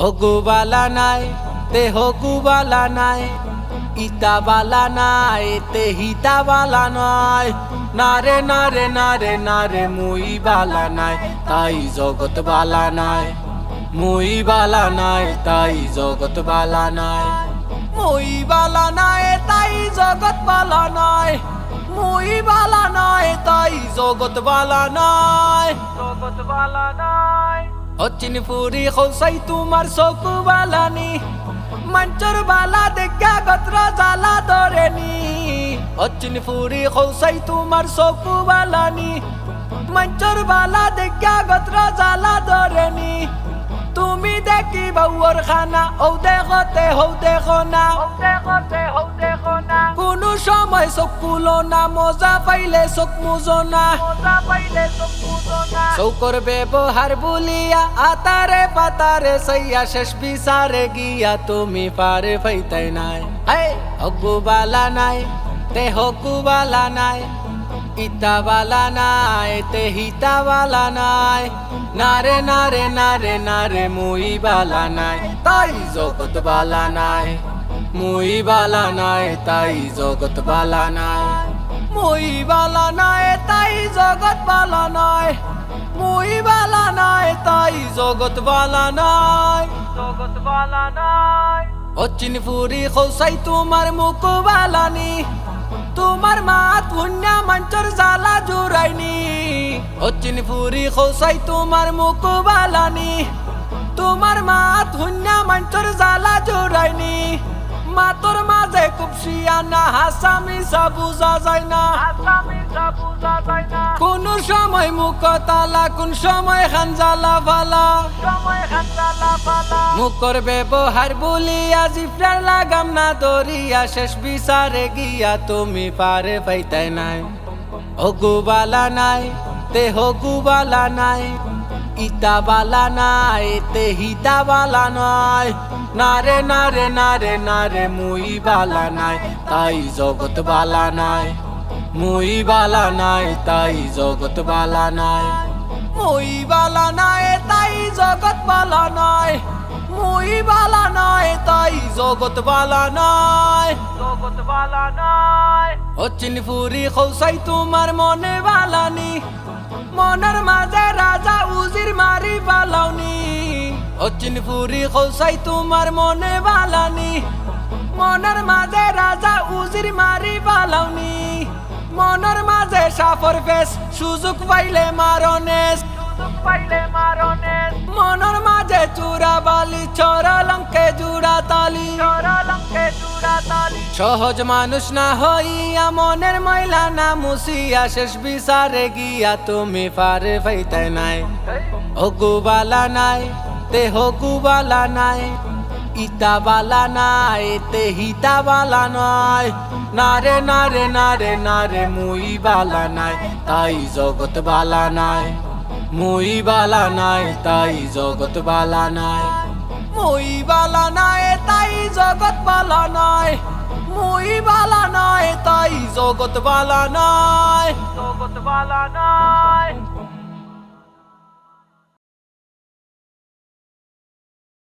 হগুবালা নাই তে হগুবালা নাই, ইতাবালা নাই তে হিতাবালা নাই। নারে নারে নারে নারে মুই বালা নাই, তাই জগৎ বালা নাই। মুই বালা নাই তাই জগৎ বালা নাই। মুই বালা নাই তাই জগৎ বালা নাই। মুই বালা নাই তাই জগৎ বালা নাই। জগৎ বালা নাই। হচ্ছিন ফুরি খোসাই তোমার চকু বালানি, মঞ্চর বালা দেখা গত্র জালা ধরেনি। হচ্ছিন ফুরি খোসাই তোমার চকু বালানি, মঞ্চর বালা দেখা গত্র জালা ধরেনি। তুমি দেখি বউর খানা ও দেখতে হৌ দেখো না, কোনো সময় চোখ খুলো না, মজা পাইলে চোখ মুজো না। চৌকর ব্যবহার বলিয়া আতারে পাতারে সইয়া শেষ বিচারে গিয়া তুমি পারে পাইতাই নাই। হগুবালা নাই তে হগুবালা নাই, ইতাবালা নাই তে হিতাবালা নাই। নারে নারে নারে নারে মুই বালা নাই, তাই জগৎ বালা নাই। মুই বালা নাই তাই জগৎ বালা নাই। মুই বালা নাই তাই জগৎ বালা নাই। মুই বালা নাই তাই জগৎ বালা নাই। জগৎ বালা নাই। হচ্ছিন ফুরি খোসাই তোমার মুখ বালানি, তোমার মাত হুন্যা মঞ্চর জালা জুরাইনি। হচ্ছিন ফুরি খোসাই তোমার মুখ বালানি, তোমার মাত হুন্যা মঞ্চর জালা জুরাইনি। মাতর মাঝে কুপসিয়ানা হাসা মিশা বুঝা যায় না, কোন সময় মুখ তালা কোন সময় খানজালা ফালা। মুখর ব্যবহার বলিয়া জিফরার লাগাম না দরিয়া শেষ বিচারে গিয়া তুমি পারে পাইতাই নাই। হগুবালা নাই তে হগুবালা নাই, ইতাবালা নাই তে হিতাবালা নাই। নারে নারে নারে নারে মুই বালা নাই তাই জগৎ বালা নাই। মুই বালা নাই তাই জগৎ বালা নাই। মুই বালা নাই তাই জগৎ বালা নাই। মুই বালা নাই তাই জগৎ বালা নাই। জগৎ বালা নাই। হচ্ছিন ফুরি খোসাই তোমার মনে বালানি, মনের মাঝে রাজা উজির মারি পালাওনি। হচ্ছিন ফুরি খোসাই তোমার মনে বালানি, মনের মাঝে রাজা উজির মারি পালাওনি। মনের মাঝে সাফর ফেস সুযোগ পাইলে মারনেস, মনের মাঝে চূড়া বালি ছড়া লঙ্কে জুড়া তালি। সহজ মানুষ না হইয়া মনের ময়লা না মুসিয়া শেষ বিচারে গিয়া তুমি পারে পাইতাই নাই। হগুবালা নাই তে হগুবালা নাই, ইতাবালা নাই তে হিতাবালা নাই। নারে নারে নারে নারে মুই বালা নাই তাই জগৎ বালা নাই। মুই বালা নাই তাই জগৎ বালা নাই। মুই বালা নাই তাই জগৎ বালা নাই। মুই বালা নাই তাই জগৎ বালা নাই। জগৎ বালা নাই।